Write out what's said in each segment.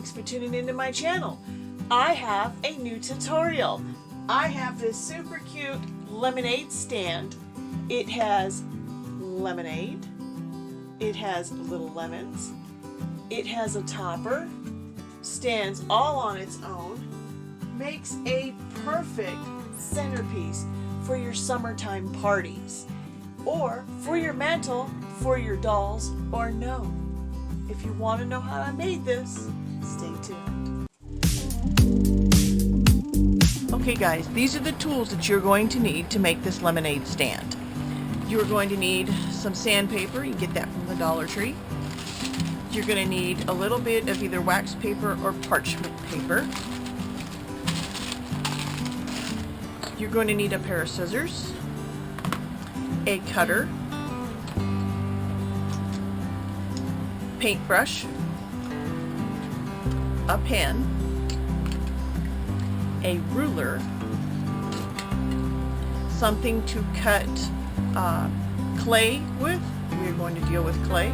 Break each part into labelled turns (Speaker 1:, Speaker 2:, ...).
Speaker 1: Thanks for tuning into my channel. I have a new tutorial. I have this super cute lemonade stand. It has lemonade. It has little lemons. It has a topper. Stands all on its own. Makes a perfect centerpiece for your summertime parties. Or for your mantle, for your dolls, or gnome. If you want to know how I made this, stay tuned. Okay guys, these are the tools that you're going to need to make this lemonade stand. You're going to need some sandpaper. You can get that from the Dollar Tree. You're going to need a little bit of either wax paper or parchment paper. You're going to need a pair of scissors, a cutter, paintbrush, a pen, a ruler, something to cut clay with. We're going to deal with clay.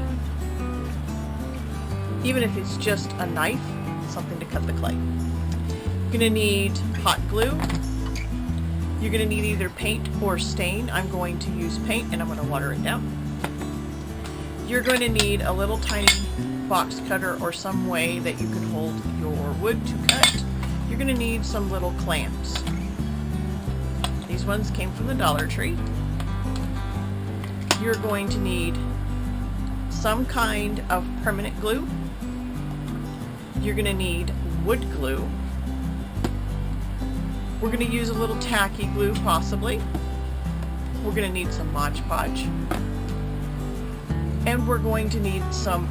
Speaker 1: Even if it's just a knife, something to cut the clay. You're going to need hot glue. You're going to need either paint or stain. I'm going to use paint and I'm going to water it down. You're going to need a little tiny box cutter or some way that you can hold your wood to cut. You're going to need some little clamps. These ones came from the Dollar Tree. You're going to need some kind of permanent glue. You're going to need wood glue. We're going to use a little tacky glue possibly. We're going to need some Mod Podge. And we're going to need some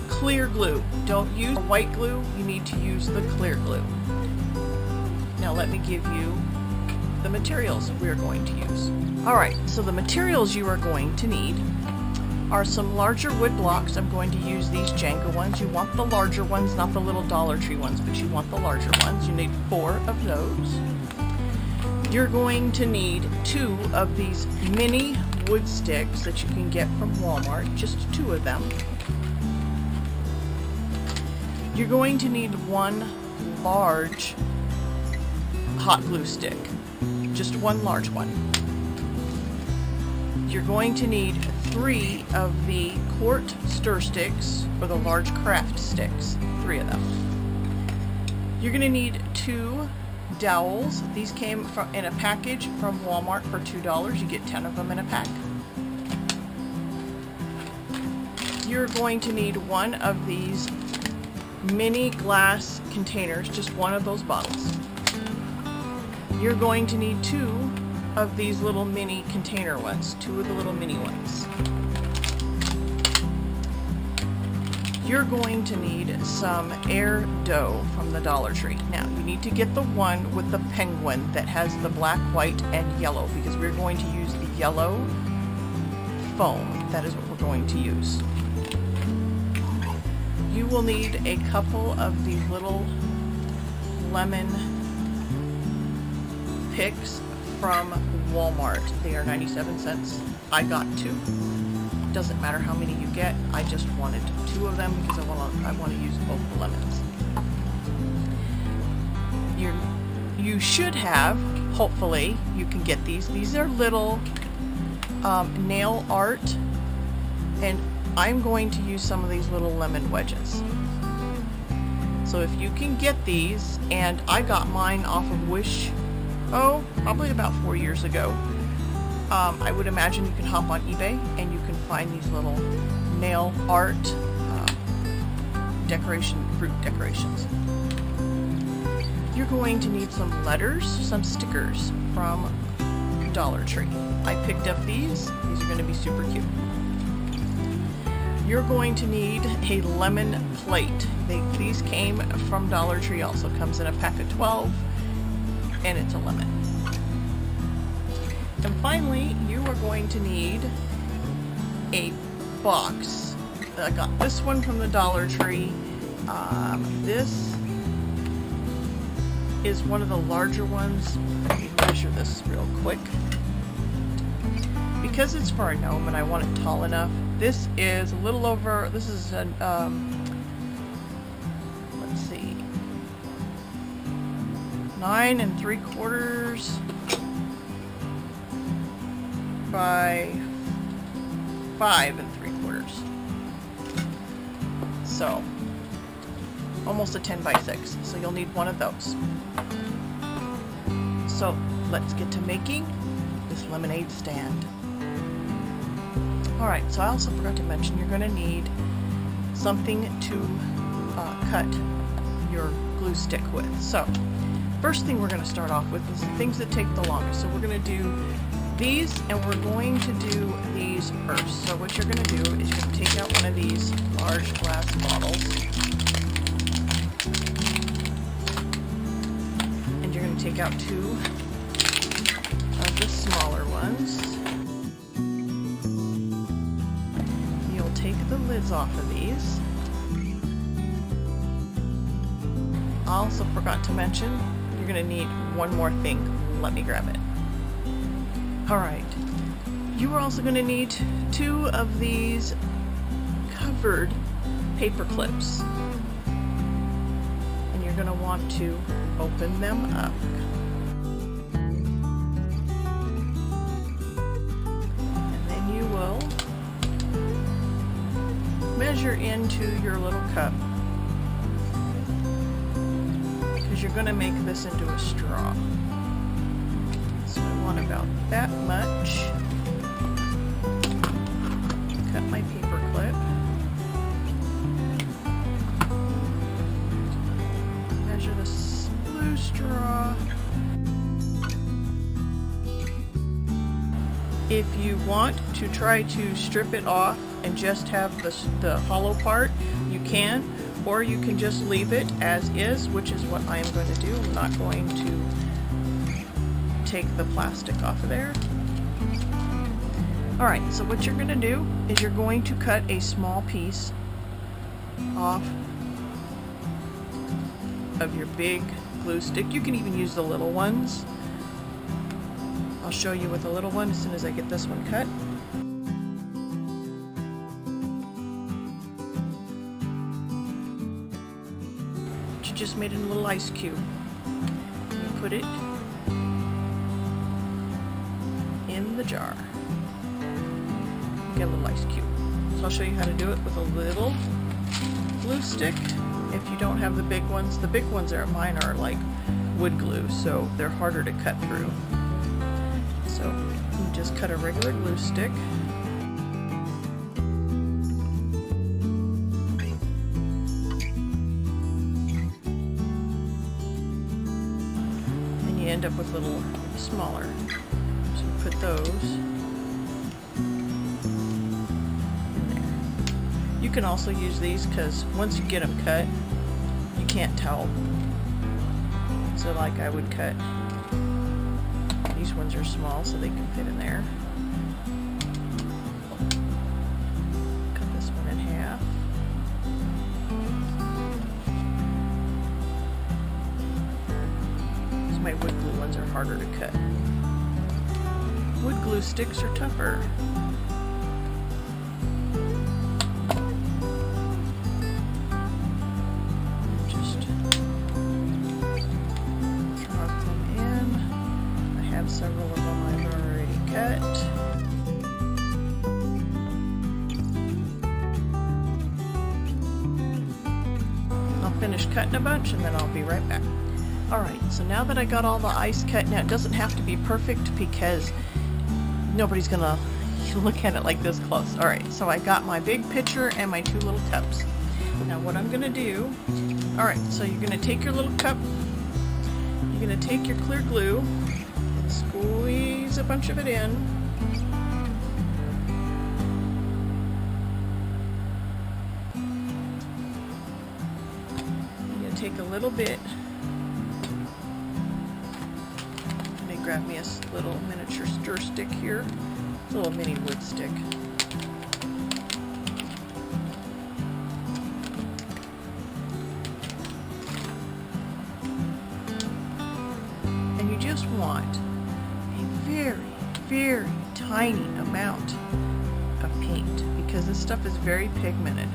Speaker 1: clear glue. Don't use white glue, you need to use the clear glue. Now let me give you the materials we're going to use. Alright, so the materials you are going to need are some larger wood blocks. I'm going to use these Jenga ones. You want the larger ones, not the little Dollar Tree ones, but you want the larger ones. You need 4 of those. You're going to need 2 of these mini wood sticks that you can get from Walmart, just 2 of them. You're going to need 1 large hot glue stick, just 1 large one. You're going to need 3 of the quart stir sticks, or the large craft sticks, 3 of them. You're going to need 2 dowels. These came in a package from Walmart for $2. You get 10 of them in a pack. You're going to need 1 of these mini glass containers, just 1 of those bottles. You're going to need 2 of these little mini container ones, 2 of the little mini ones. You're going to need some air dough from the Dollar Tree. Now, you need to get the one with the penguin that has the black, white, and yellow, because we're going to use the yellow foam. That is what we're going to use. You will need a couple of these little lemon picks from Walmart. They are 97 cents. I got 2. Doesn't matter how many you get. I just wanted 2 of them because I want to use both the lemons. You should have, hopefully, you can get these. These are little nail art, and I'm going to use some of these little lemon wedges. So if you can get these, and I got mine off of Wish, probably about 4 years ago. I would imagine you can hop on eBay and you can find these little nail art fruit decorations. You're going to need some letters, some stickers from Dollar Tree. I picked up these. These are going to be super cute. You're going to need a lemon plate. These came from Dollar Tree also. Comes in a pack of 12 and it's a lemon. And finally, you are going to need a box. I got this one from the Dollar Tree. This is one of the larger ones. Let me measure this real quick. Because it's for a gnome and I want it tall enough, this is a little over, this is an, let's 9 3/4 by 5 3/4. So almost a 10 by 6. So you'll need one of those. So let's get to making this lemonade stand. Alright, so I also forgot to mention you're going to need something to cut your glue stick with. So first thing we're going to start off with is the things that take the longest. So we're going to do these, and we're going to do these first. So what you're going to do is you're going to take out one of these large glass bottles, and you're going to take out 2 of the smaller ones. You'll take the lids off of these. I also forgot to mention you're going to need one more thing. Let me grab it. Alright, you are also going to need 2 of these covered paper clips. And you're going to want to open them up. And then you will measure into your little cup, because you're going to make this into a straw. So I want about that much. Cut my paper clip. Measure this blue straw. If you want to try to strip it off and just have the hollow part, you can, or you can just leave it as is, which is what I am going to do. I'm not going to take the plastic off of there. Alright, so what you're going to do is you're going to cut a small piece off of your big glue stick. You can even use the little ones. I'll show you with the little one as soon as I get this one cut. You just made it in a little ice cube. You put it in the jar. Get a little ice cube. So I'll show you how to do it with a little glue stick. If you don't have the big ones mine are like wood glue, so they're harder to cut through. So you just cut a regular glue stick. And you end up with a little smaller. So you put those in there. You can also use these because once you get them cut, you can't tell. So like I would cut, these ones are small so they can fit in there. Cut this one in half. So my wood glue ones are harder to cut. Wood glue sticks are tougher. Just drop them in. I have several of them I've already cut. I'll finish cutting a bunch and then I'll be right back. Alright, so now that I got all the ice cut, now it doesn't have to be perfect because nobody's gonna look at it like this close. Alright, so I got my big pitcher and my 2 little cups. Now what I'm gonna do, alright, so you're gonna take your little cup, you're gonna take your clear glue and squeeze a bunch of it in. You're gonna take a little bit. Grab me a little miniature stir stick here, a little mini wood stick. And you just want a very, very tiny amount of paint because this stuff is very pigmented.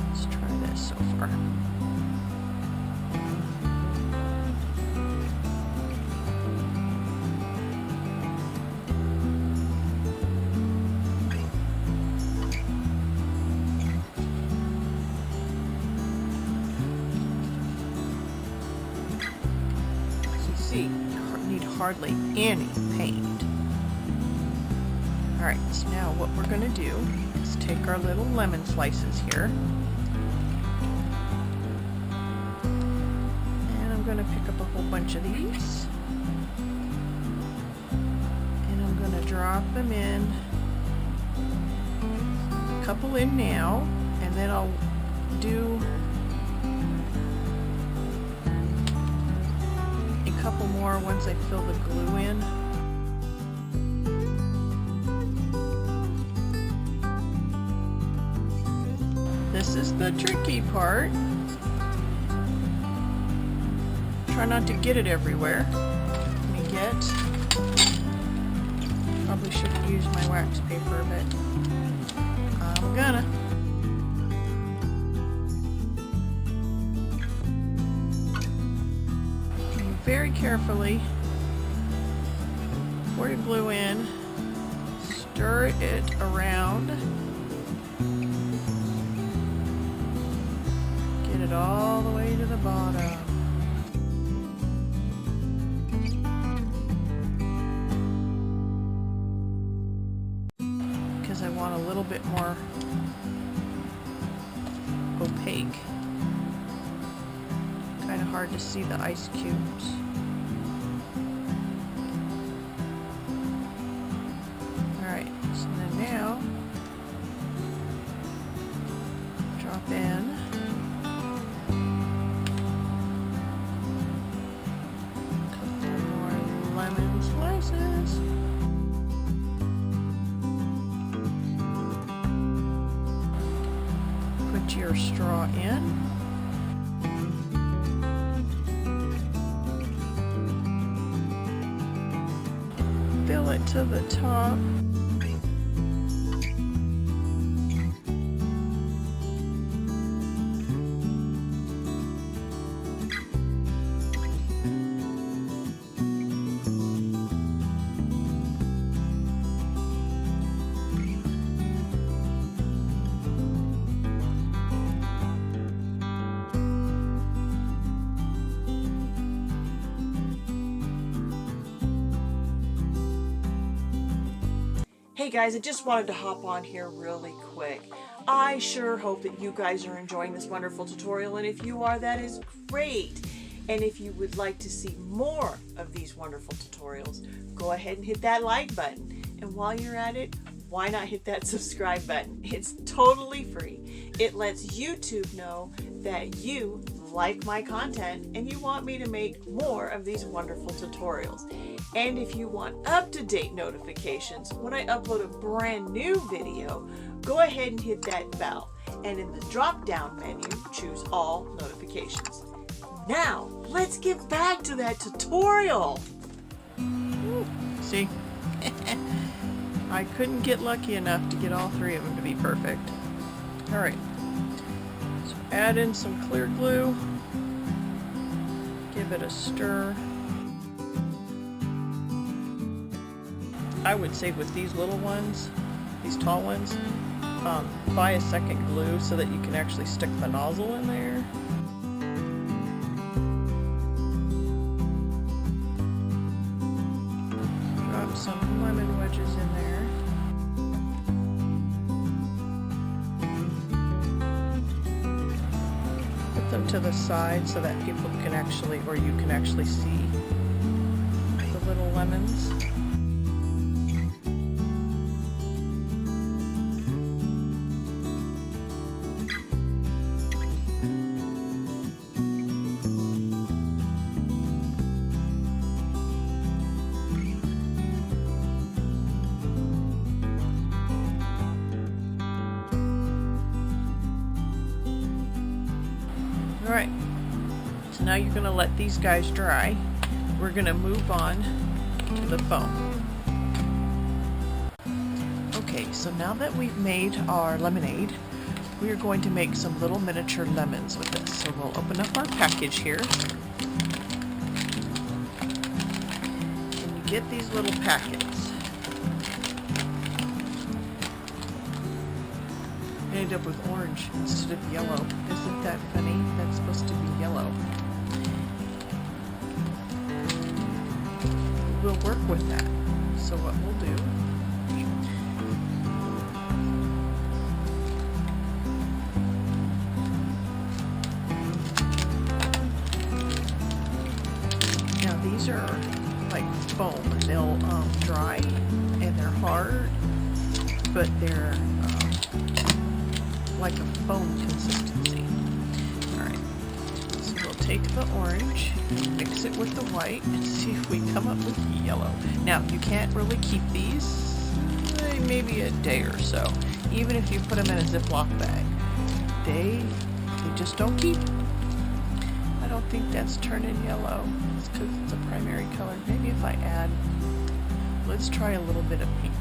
Speaker 1: Let's try this so far. hardly any paint. Alright, so now what we're going to do is take our little lemon slices here. And I'm going to pick up a whole bunch of these. And I'm going to drop them in. A couple in now. And then I'll do a couple more once I fill the glue in. This is the tricky part. Try not to get it everywhere. Let me get. Probably shouldn't use my wax paper, but I'm gonna. And very carefully pour your glue in. Stir it around. Get it all the way to the bottom. Because I want a little bit more opaque. Kind of hard to see the ice cubes. Alright, so then now drop in. Slices. Put your straw in. Fill it to the top.
Speaker 2: Hey guys, I just wanted to hop on here really quick. I sure hope that you guys are enjoying this wonderful tutorial, and if you are, that is great. And if you would like to see more of these wonderful tutorials, go ahead and hit that like button. And while you're at it, why not hit that subscribe button? It's totally free. It lets YouTube know that you like my content and you want me to make more of these wonderful tutorials. And if you want up-to-date notifications when I upload a brand new video, go ahead and hit that bell. And in the drop-down menu, choose all notifications. Now, let's get back to that tutorial.
Speaker 1: See? I couldn't get lucky enough to get all three of them to be perfect. Alright. So add in some clear glue. Give it a stir. I would say with these little ones, these tall ones, buy a second glue so that you can actually stick the nozzle in there. Drop some lemon wedges in there. Put them to the side so that people can actually, or you can actually see the little lemons. Alright, so now you're going to let these guys dry. We're going to move on to the foam. Okay, so now that we've made our lemonade, we are going to make some little miniature lemons with this. So we'll open up our package here. And you get these little packets. I ended up with orange instead of yellow. Isn't that funny? That's supposed to be yellow. will work with that. So what we'll do, now these are like foam. They'll dry and they're hard, but they're like a foam consistency. Alright, so we'll take the orange, mix it with the white, and see if we come up with yellow. Now, you can't really keep these maybe a day or so. Even if you put them in a Ziploc bag, they just don't keep. I don't think that's turning yellow. It's because it's a primary color. Maybe if I add, let's try a little bit of pink.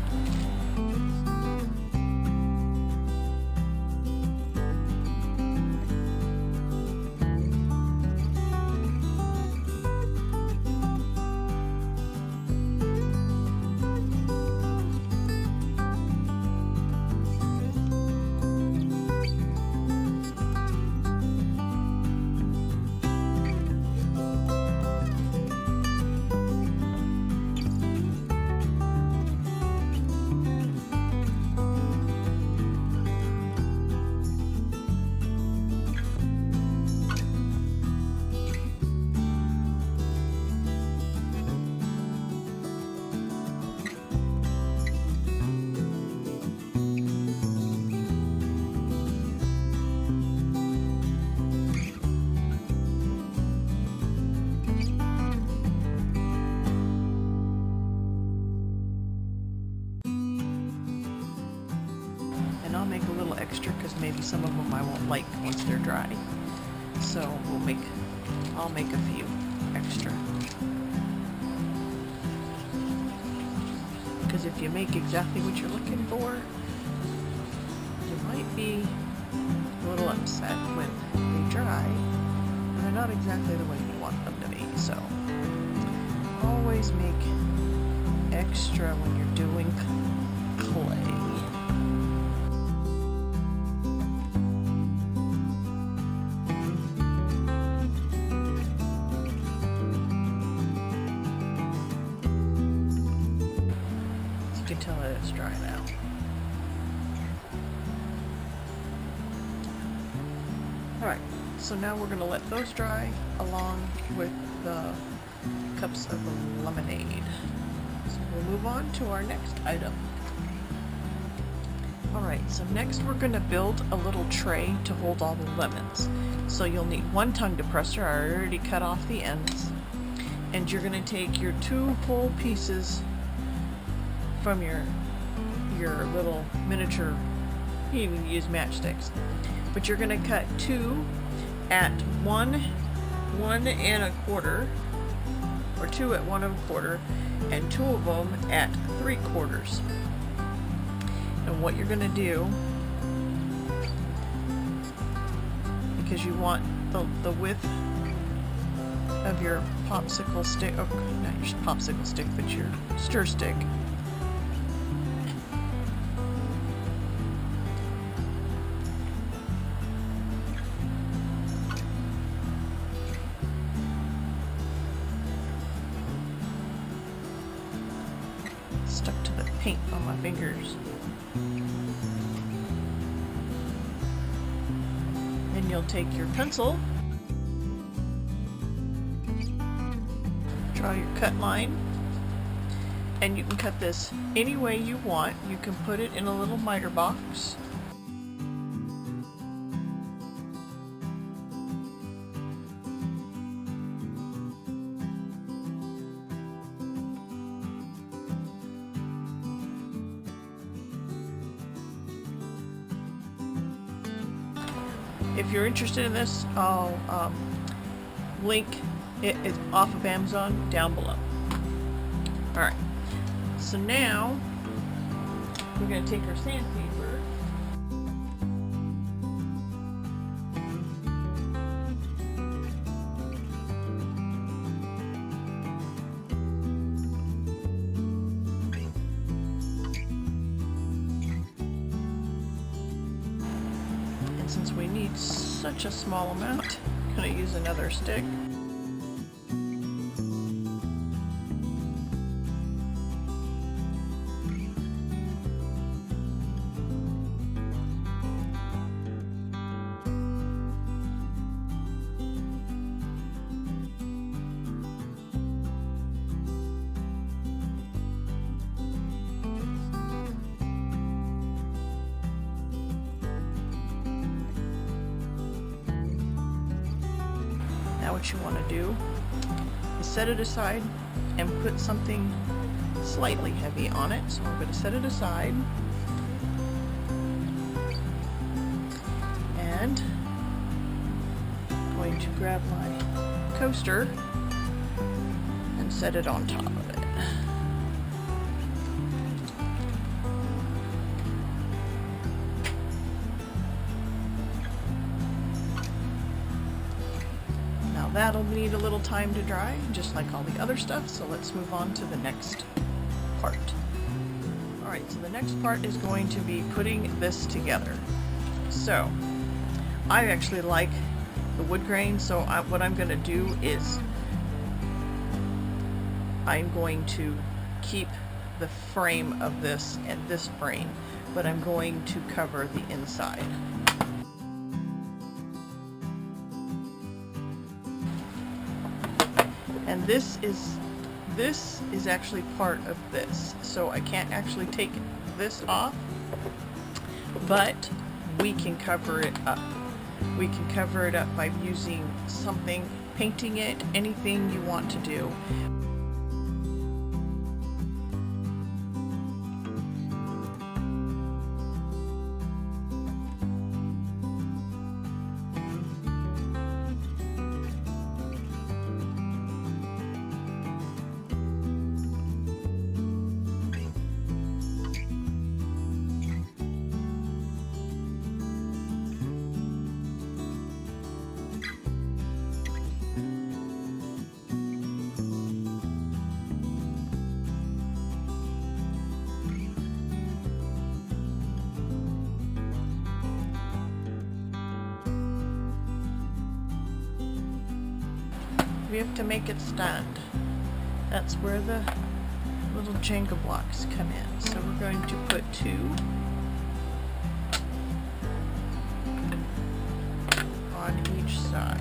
Speaker 1: I'll make a little extra because maybe some of them I won't like once they're dry. So I'll make a few extra. Because if you make exactly what you're looking for, you might be a little upset when they dry and they're not exactly the way you want them to be. So always make extra when you're doing clay. You can tell that it's dry now. Alright, so now we're going to let those dry along with the cups of lemonade. So we'll move on to our next item. Alright, so next we're going to build a little tray to hold all the lemons. So you'll need one tongue depressor. I already cut off the ends. And you're going to take your 2 whole pieces from your little miniature, you can use matchsticks, but you're going to cut 2 at 1 1/4, or 2 at 1 1/4, and 2 of them at 3/4. And what you're going to do, because you want the width of your popsicle stick, oh, not your popsicle stick, but your stir stick, stuck to the paint on my fingers. Then you'll take your pencil, draw your cut line, and you can cut this any way you want. You can put it in a little miter box. If you're interested in this, I'll link it off of Amazon down below. Alright, so now we're going to take our sandpaper, and since we need such a small amount, I'm going to use another stick. Now what you want to do is set it aside and put something slightly heavy on it. So I'm going to set it aside. And I'm going to grab my coaster and set it on top of it. Now that'll need a little time to dry, just like all the other stuff, so let's move on to the next part. Alright, so the next part is going to be putting this together. So, I actually like the wood grain, so what I'm going to do is I'm going to keep the frame of this at this frame, but I'm going to cover the inside. And this is actually part of this, so I can't actually take this off, but we can cover it up. We can cover it up by using something, painting it, anything you want to do. We have to make it stand. That's where the little Jenga blocks come in. So we're going to put 2 on each side.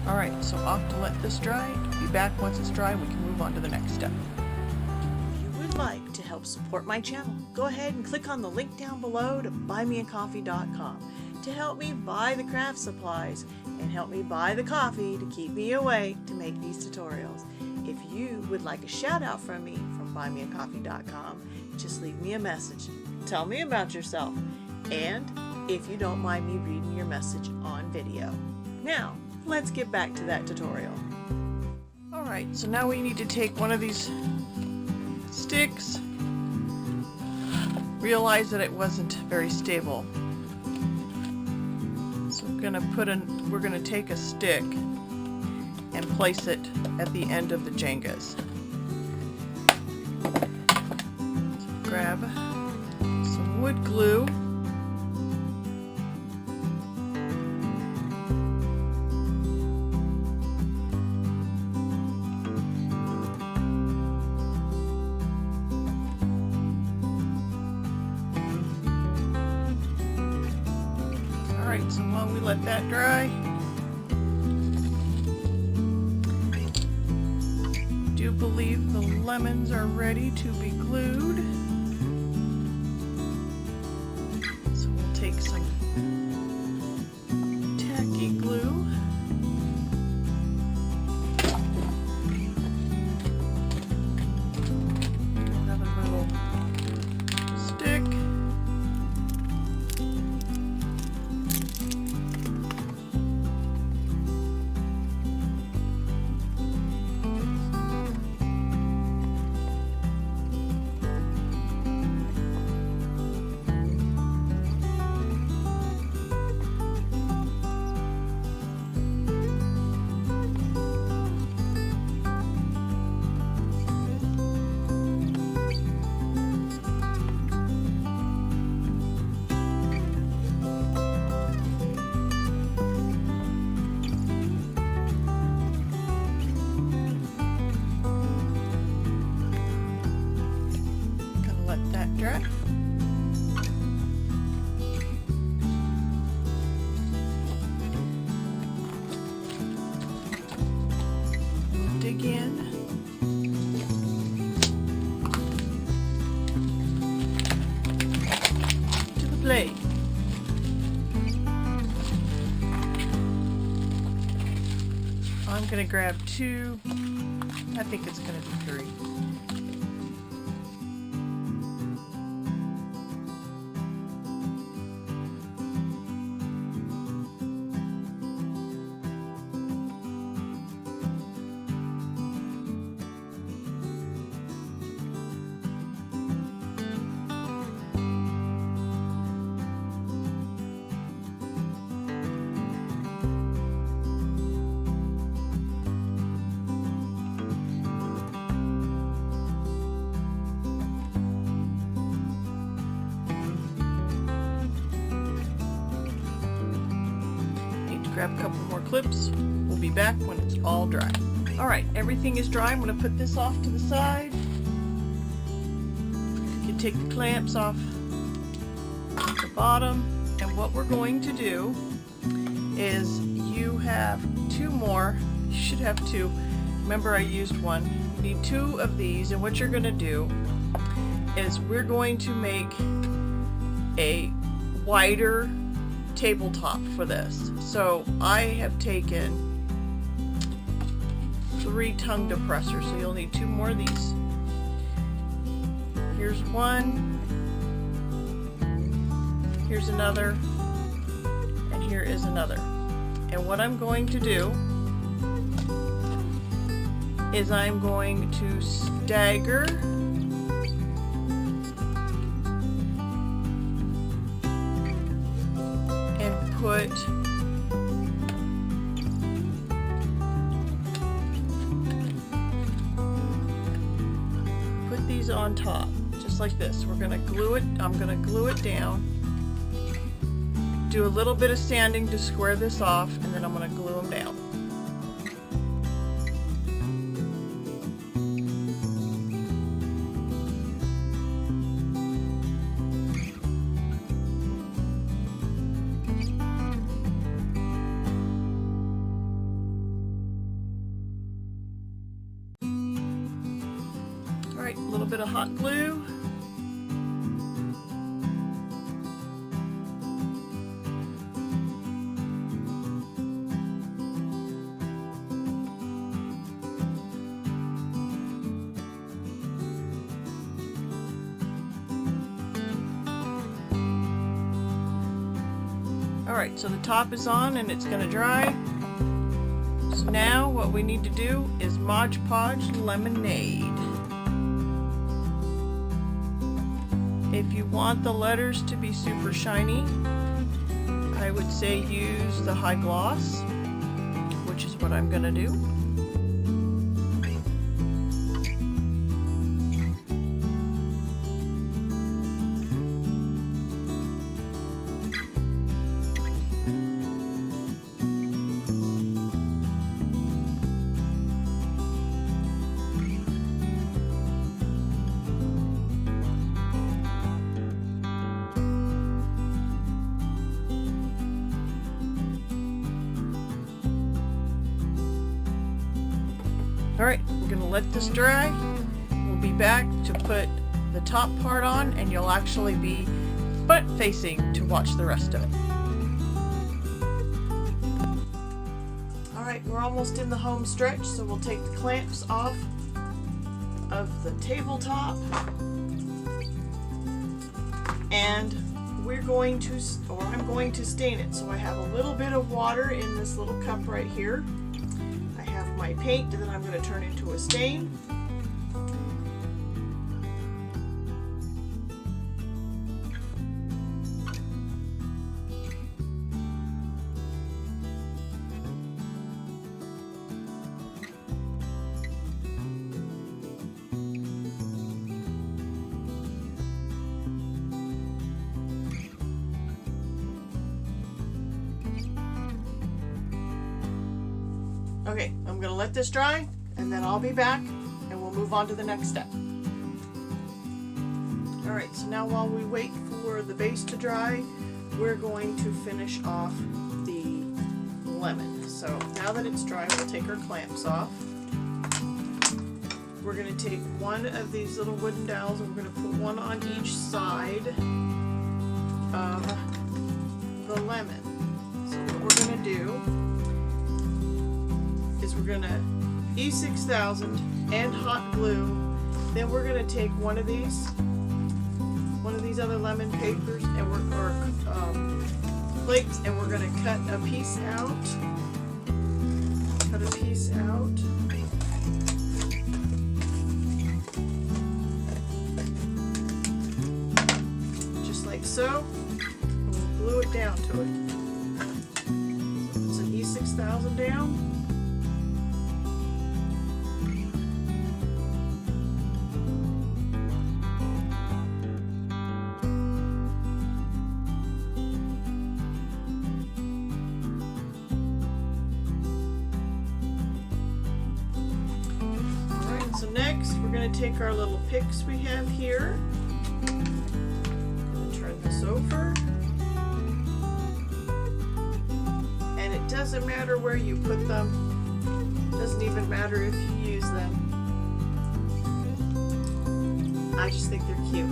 Speaker 1: Alright, so off to let this dry. Be back once it's dry, we can move on to the next step.
Speaker 2: If you would like to help support my channel, go ahead and click on the link down below to buymeacoffee.com to help me buy the craft supplies and help me buy the coffee to keep me awake to make these tutorials. If you would like a shout out from me from buymeacoffee.com, just leave me a message. Tell me about yourself, and if you don't mind me reading your message on video. Now, let's get back to that tutorial.
Speaker 1: Alright, so now we need to take one of these sticks, realize that it wasn't very stable. So we're gonna take a stick and place it at the end of the Jengas. So grab some wood glue. Alright, so while we let that dry, I do believe the lemons are ready to be glued. So we'll take some tacky glue. Another little stick. I'm gonna grab 2. I think it's gonna be 3. Grab a couple more clips. We'll be back when it's all dry. Alright, everything is dry. I'm going to put this off to the side. You can take the clamps off the bottom. And what we're going to do is you have 2 more. You should have 2. Remember I used 1. You need 2 of these, and what you're going to do is we're going to make a wider tabletop for this. So I have taken 3 tongue depressors, so you'll need 2 more of these. Here's 1, here's another, and here is another. And what I'm going to do is I'm going to stagger put these on top, just like this. We're gonna glue it. I'm gonna glue it down. Do a little bit of sanding to square this off, and then I'm gonna glue them down. Alright, a little bit of hot glue. Alright, so the top is on and it's going to dry. So now what we need to do is Mod Podge lemonade. If you want the letters to be super shiny, I would say use the high gloss, which is what I'm going to do. Alright, we're going to let this dry. We'll be back to put the top part on, and you'll actually be front facing to watch the rest of it. Alright, we're almost in the home stretch, so we'll take the clamps off of the tabletop. And we're going to, or I'm going to stain it. So I have a little bit of water in this little cup right here. My paint that I'm going to turn into a stain. Okay, I'm going to let this dry, and then I'll be back, and we'll move on to the next step. Alright, so now while we wait for the base to dry, we're going to finish off the lemon. So now that it's dry, we'll take our clamps off. We're going to take one of these little wooden dowels, and we're going to put one on each side of the lemon. So what we're going to do
Speaker 2: is we're gonna E6000 and hot glue. Then we're gonna take one of these other lemon papers, and flakes, and we're gonna cut a piece out. Just like so. And we'll glue it down to it. So put some E6000 down. So next, we're going to take our little picks we have here. I'm going to turn this over. And it doesn't matter where you put them. It doesn't even matter if you use them. I just think they're cute.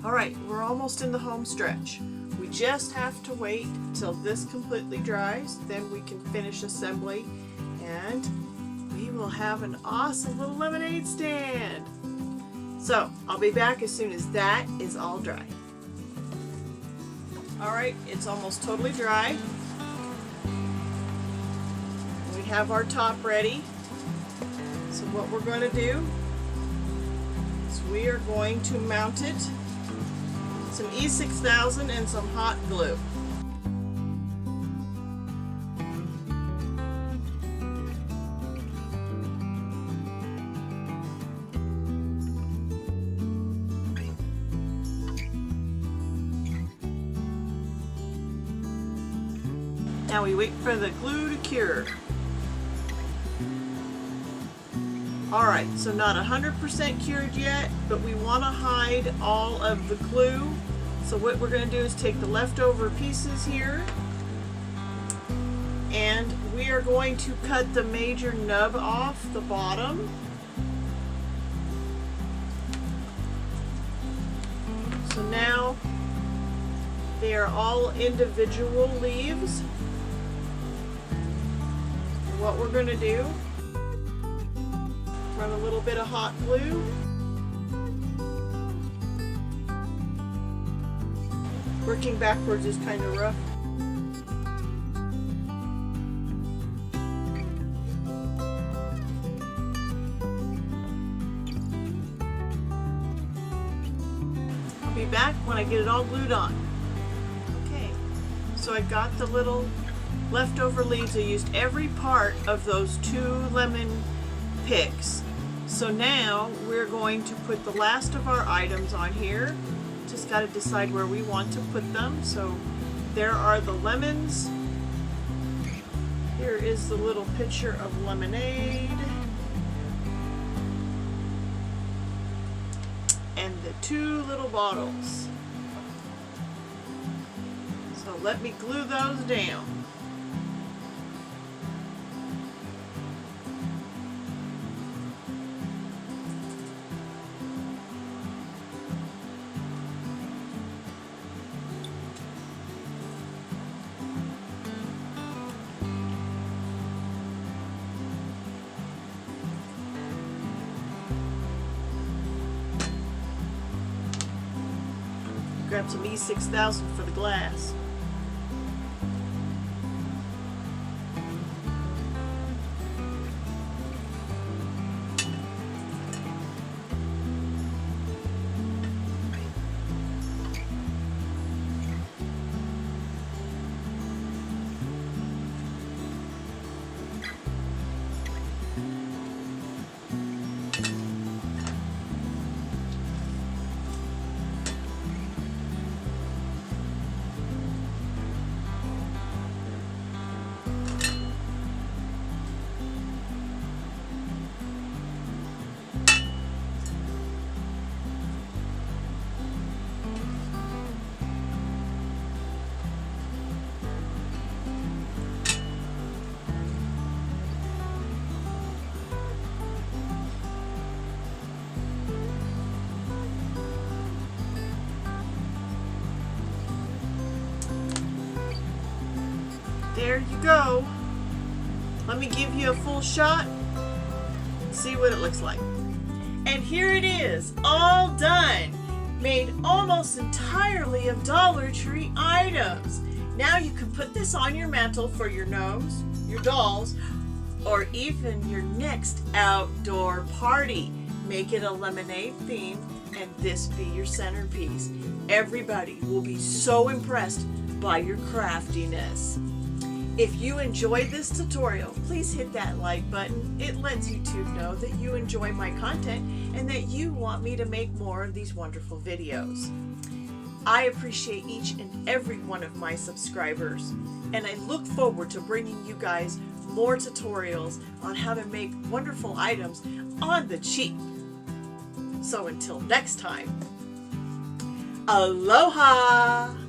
Speaker 2: Alright, we're almost in the home stretch. We just have to wait till this completely dries, then we can finish assembly, and we will have an awesome little lemonade stand. So, I'll be back as soon as that is all dry. Alright, it's almost totally dry. We have our top ready. So what we're going to do is we are going to mount it. Some E6000 and some hot glue. Now we wait for the glue to cure. Alright, so not 100% cured yet, but we want to hide all of the glue. So what we're going to do is take the leftover pieces here, and we are going to cut the major nub off the bottom. So now they are all individual leaves. And what we're going to do, run a little bit of hot glue. Working backwards is kind of rough. I'll be back when I get it all glued on. Okay, so I got the little leftover leaves. I used every part of those 2 lemon picks. So now we're going to put the last of our items on here. Just got to decide where we want to put them. So there are the lemons. Here is the little pitcher of lemonade. And the 2 little bottles. So let me glue those down. Grab some E6000 for the glass. there you go. Let me give you a full shot. See what it looks like. And here it is, all done. Made almost entirely of Dollar Tree items. Now you can put this on your mantle for your gnomes, your dolls, or even your next outdoor party. Make it a lemonade theme and this be your centerpiece. Everybody will be so impressed by your craftiness. If you enjoyed this tutorial, please hit that like button. It lets YouTube know that you enjoy my content and that you want me to make more of these wonderful videos. I appreciate each and every one of my subscribers, and I look forward to bringing you guys more tutorials on how to make wonderful items on the cheap. So until next time, aloha!